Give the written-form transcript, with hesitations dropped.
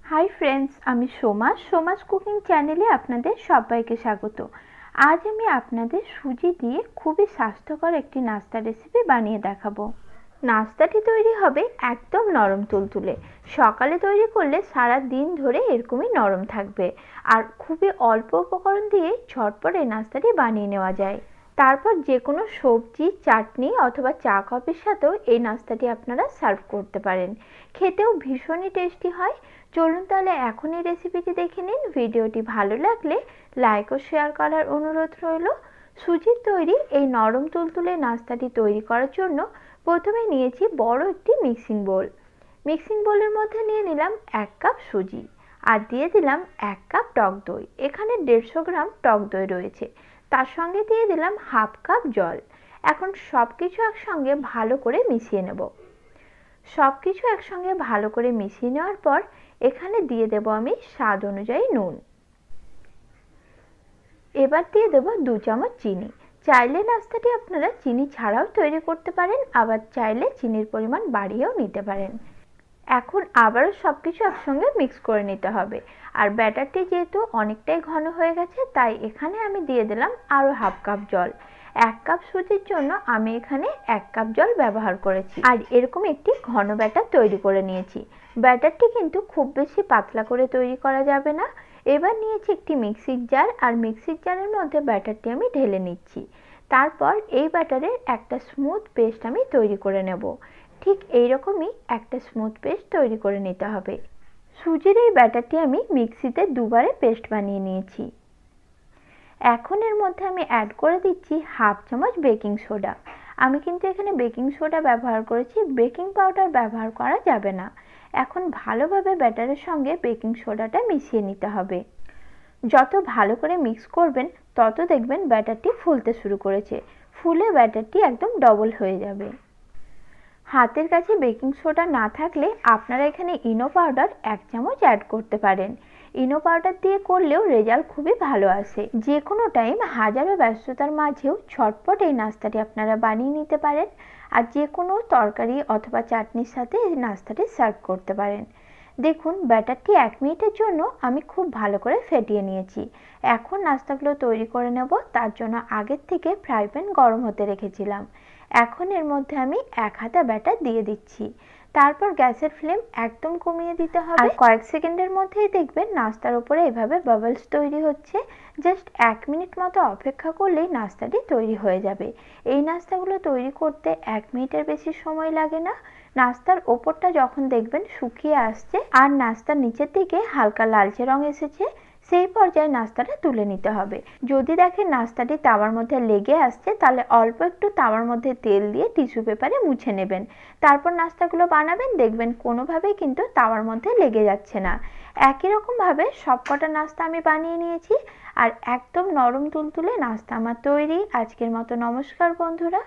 Hi friends, আমি Soma's cooking চ্যানেলে আপনাদের সবাইকে স্বাগত। আজ আমি আপনাদের সুজি দিয়ে খুবই স্বাস্থ্যকর একটি নাস্তা রেসিপি বানিয়ে দেখাবো। নাস্তাটি তৈরি হবে একদম নরম তুলতুলে। সকালে তৈরি করলে সারা দিন ধরে এরকমই নরম থাকবে, আর খুবই অল্প উপকরণ দিয়ে ঝটপট এই নাস্তাটি বানিয়ে নেওয়া যায়। তারপর যে কোনো সবজি, চাটনি অথবা চা কফির সাথেও এই নাস্তাটি আপনারা সার্ভ করতে পারেন। খেতেও ভীষণই টেস্টি হয়। চলুন তাহলে এখন এই রেসিপিটি দেখে নিন। ভিডিওটি ভালো লাগলে লাইক ও শেয়ার করার অনুরোধ রইল। সুজির তৈরি এই নরম তুলতুলে নাস্তাটি তৈরি করার জন্য প্রথমে নিয়েছি বড় একটি মিক্সিং বোল। মিক্সিং বোলের মধ্যে নিয়ে নিলাম 1 কাপ সুজি আর দিয়ে দিলাম 1 কাপ টক দই। এখানে 150 গ্রাম টক দই রয়েছে। তার সঙ্গে দিয়ে দিলাম হাফ কাপ জল। এখন সবকিছু একসঙ্গে ভালো করে মিশিয়ে নেব। সবকিছু একসঙ্গে ভালো করে মিশিয়ে নেওয়ার পর এখানে দিয়ে দেব আমি স্বাদ অনুযায়ী নুন। এবার দিয়ে দেব 2 চামচ চিনি। চাইলে নাস্তাটি আপনারা চিনি ছাড়াও তৈরি করতে পারেন, আবার চাইলে চিনির পরিমাণ বাড়িয়েও নিতে পারেন। এখন আবারও সবকিছু একসঙ্গে মিক্স করে নিতে হবে। আর ব্যাটারটি যেহেতু অনেকটাই ঘন হয়ে গেছে, তাই এখানে আমি দিয়ে দিলাম আরও হাফ কাপ জল। 1 কাপ সুজির জন্য আমি এখানে 1 কাপ জল ব্যবহার করেছি, আর এরকম একটি ঘন ব্যাটার তৈরি করে নিয়েছি। ব্যাটারটি কিন্তু খুব বেশি পাতলা করে তৈরি করা যাবে না। এবার নিয়েছি একটি মিক্সির জার, আর মিক্সির জারের মধ্যে ব্যাটারটি আমি ঢেলে নিচ্ছি। তারপর এই ব্যাটারের একটা স্মুথ পেস্ট আমি তৈরি করে নেব। ঠিক এইরকমই একটা স্মুথ পেস্ট তৈরি করে নিতে হবে। সুজির এই ব্যাটারটি আমি মিক্সিতে দুবারে পেস্ট বানিয়ে নিয়েছি। এখন এর মধ্যে আমি অ্যাড করে দিচ্ছি হাফ চামচ বেকিং সোডা। আমি কিন্তু এখানে বেকিং সোডা ব্যবহার করেছি, বেকিং পাউডার ব্যবহার করা যাবে না। এখন ভালোভাবে ব্যাটারের সঙ্গে বেকিং সোডাটা মিশিয়ে নিতে হবে। যত ভালো করে মিক্স করবেন তত দেখবেন ব্যাটারটি ফুলতে শুরু করেছে। ফুলে ব্যাটারটি একদম ডবল হয়ে যাবে। হাতের কাছে বেকিং সোডা না থাকলে আপনারা এখানে ইনো পাউডার 1 চামচ অ্যাড করতে পারেন। ইনো পাউডার দিয়ে করলেও রেজাল্ট খুবই ভালো আসে। যে কোনো টাইম হাজারো ব্যস্ততার মাঝেও ঝটপট এই নাস্তাটি আপনারা বানিয়ে নিতে পারেন, আর যে কোনো তরকারি অথবা চাটনির সাথে এই নাস্তাটি সার্ভ করতে পারেন। দেখুন ব্যাটারটি 1 মিনিটের জন্য আমি খুব ভালো করে ফেটিয়ে নিয়েছি। এখন নাস্তাগুলো তৈরি করে নেব। তার জন্য আগের থেকে ফ্রাই প্যান গরম হতে রেখেছিলাম। এখন এর মধ্যে আমি 1 হাতা ব্যাটার দিয়ে দিচ্ছি। তারপর গ্যাসের ফ্লেম একদম কমিয়ে দিতে হবে, আর কয়েক সেকেন্ডের মধ্যেই দেখবেন নাস্তার উপরে এভাবে বাবলস তৈরি হচ্ছে। জাস্ট 1 মিনিট মতো অপেক্ষা করলেই নাস্তাটি তৈরি হয়ে যাবে। এই নাস্তাগুলো তৈরি করতে 1 মিনিটের বেশি সময় লাগে না। নাস্তার ওপরটা যখন দেখবেন শুকিয়ে আসছে আর নাস্তার নিচের দিকে হালকা লালচে রং এসেছে, সেই পর্যায়ে নাস্তাটা তুলে নিতে হবে। যদি দেখেন নাস্তাটি তাওয়ার মধ্যে লেগে আসছে, তাহলে অল্প একটু তাওয়ার মধ্যে তেল দিয়ে টিস্যু পেপারে মুছে নেবেন। তারপর নাস্তাগুলো বানাবেন, দেখবেন কোনোভাবেই কিন্তু তাওয়ার মধ্যে লেগে যাচ্ছে না। একই রকমভাবে সবকটা নাস্তা আমি বানিয়ে নিয়েছি, আর একদম নরম তুলতুলে নাস্তা আমার তৈরি। আজকের মতো নমস্কার বন্ধুরা।